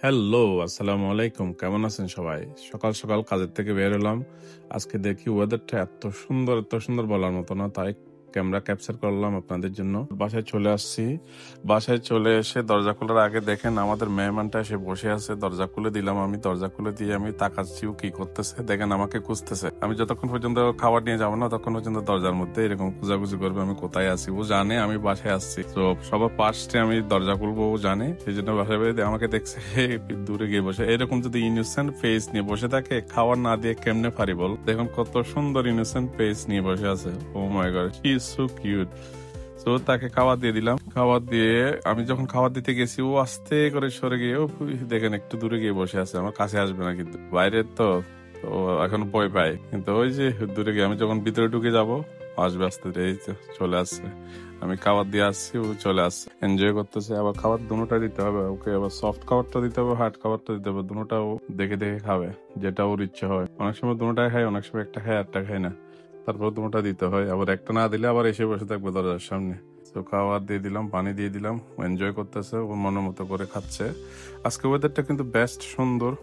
Hello, আসসালামু আলাইকুম। কেমন আছেন সবাই? সকাল সকাল কাজের থেকে বের হলাম। আজকে দেখি ওয়েদারটা এত সুন্দর বলার মতো না। তাই ক্যামেরা ক্যাপচার করলাম আপনাদের জন্য। বাসায় চলে আসছি। বাসায় চলে এসে দরজা খোলার আগে দেখেন আমাদের মেহমানটা এসে বসে আছে। দরজা খুলে দিলাম আমি। দরজা খুলে দিয়ে আমি তাকাচ্ছি ও কি করতেছে। দেখেন আমাকে খুঁজতেছে। আমি যতক্ষণ পর্যন্ত খাবার নিয়ে যাবো না ততক্ষণ পর্যন্ত দরজার মধ্যে এরকম খোঁজাখুঁজি করবে আমি কোথায় আছি। ও জানে আমি বাসায় আসছি। তো সবার পাশে আমি দরজা খুলবো ও জানে। সেই জন্য বাসায় বেরিয়ে আমাকে দেখছে দূরে গিয়ে বসে। এরকম যদি ইনোসেন্ট ফেস নিয়ে বসে থাকে খাবার না দিয়ে কেমনে পারি বল। দেখুন কত সুন্দর ইনোসেন্ট ফেস নিয়ে বসে আছে। Oh my god, she is so cute. তো তাকে খাবার দিয়ে দিলাম। খাবার দিয়ে আমি যখন খাবার দিতে গেছি ও আস্তে করে সরে গিয়ে দেখেন একটু দূরে গিয়ে বসে আছে। আমার কাছে আসবে না, কিন্তু বাইরে তো এখন ভয় পায়। কিন্তু ওই যে দূরে গিয়ে আমি যখন ভিতরে ঢুকে যাব আসবে আস্তে ধীরে। এই তো চলে আসছে। আমি খাবার দিয়ে আসছি, ও চলে আসছে, এনজয় করতেছে। আবার খাবার দুটোটা দিতে হবে ওকে। আবার সফট খাবারটা দিতে হবে, হার্ড খাবারটা দিতে হবে। দুটোটাও দেখে দেখে খাবে, যেটা ওর ইচ্ছে হয়। অনেক সময় দুটোটাই খায়, অনেক সময় একটা খায় একটা খায় না। তারপর দুটোটা দিতে হয়। আবার একটা না দিলে আবার এসে বসে থাকবে দরজার সামনে। তো খাবার দিয়ে দিলাম, পানি দিয়ে দিলাম, এনজয় করতেছে, ও মনের মতো করে খাচ্ছে। আজকে ওয়েদারটা কিন্তু বেস্ট সুন্দর।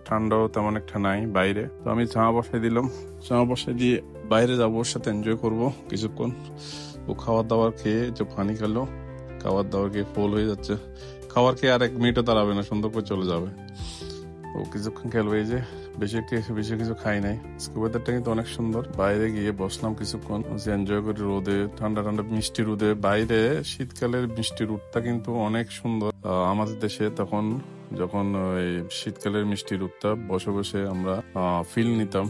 ঠান্ডাও তেমন একটা নাই বাইরে। তো আমি জামা বসাই দিলাম। জামা বসাই দিয়ে বাইরে যাবো, ওর সাথে এনজয় করবো কিছুক্ষণ। ও খাবার দাবার খেয়ে যে পানি খেলো, খাবার দাবার খেয়ে ফুল হয়ে যাচ্ছে। খাবার খেয়ে আর 1 মিনিটও দাঁড়াবে না, সুন্দর করে চলে যাবে। ও কিছুক্ষণ খেলবে। এই যে বেশি কিছু খাই নাই। ওয়েদারটা কিন্তু অনেক সুন্দর। বাইরে গিয়ে বসলাম কিছুক্ষণ, এনজয় করি রোদে, ঠান্ডা ঠান্ডা মিষ্টি রোদে। বাইরে শীতকালের মিষ্টি রোদটা কিন্তু অনেক সুন্দর। আমাদের দেশে তখন যখন ওই শীতকালের মিষ্টি রোদটা বসে বসে আমরা ফিল নিতাম।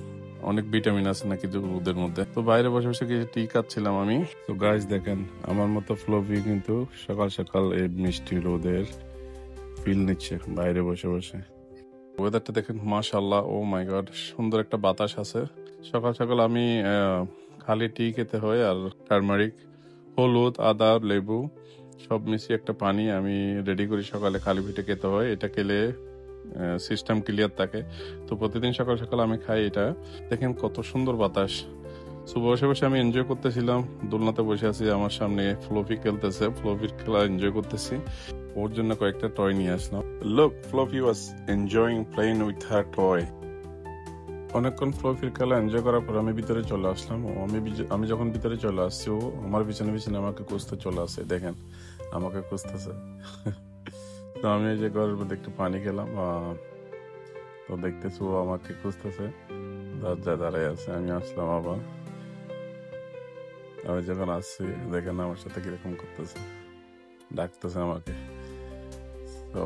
অনেক ভিটামিন আছে নাকি রোদের মধ্যে। তো বাইরে বসে বসে কিছু টি খাচ্ছিলাম আমি। তো গাইস দেখেন আমার মতো ফ্লোভি কিন্তু সকাল সকাল এই মিষ্টি রোদের ফিল নিচ্ছে বাইরে বসে বসে। ওয়েদারটা দেখেন মাশাআল্লাহ, ও মাই গড, সুন্দর একটা বাতাস আছে। সকাল সকাল আমি খালি টি খেতে হয়, আর টারমারিক, হলুদ, আদা, লেবু সব মিশিয়ে একটা পানি আমি রেডি করি সকালে খালি পেটে খেতে হয়। এটা খেলে সিস্টেম ক্লিয়ার থাকে। তো প্রতিদিন সকাল সকাল আমি খাই এটা। দেখেন কত সুন্দর বাতাস। তো বসে বসে আমি এনজয় করতেছিলাম। দোলনাতে বসে আছি, আমার সামনে ফ্লোফি খেলতেছে, ফ্লোফির খেলা এনজয় করতেছি। ওর জন্য কয়েকটা টয় নিয়ে আসলাম। Look, Fluffy was enjoying playing with her toy. অনেকক্ষণ ফ্লোফির খেলা এনজয় করার পর আমি ভিতরে চলে আসলাম। আমি যখন ভিতরে চলে আসছি ও আমার পিছনে পিছনে আমাকে খুঁজতে চলে আসে। দেখেন আমাকে খুঁজতেছে। তো আমি এই যে ঘরের মধ্যে একটু পানি খেলাম। তো দেখতেছি ও আমাকে খুঁজতেছে, দরজায় দাঁড়ায় আছে। আমি আসলাম আবার। আমি যখন আসছি দেখেন আমার সাথে কিরকম করতেছে, ডাকতেছে আমাকে। তো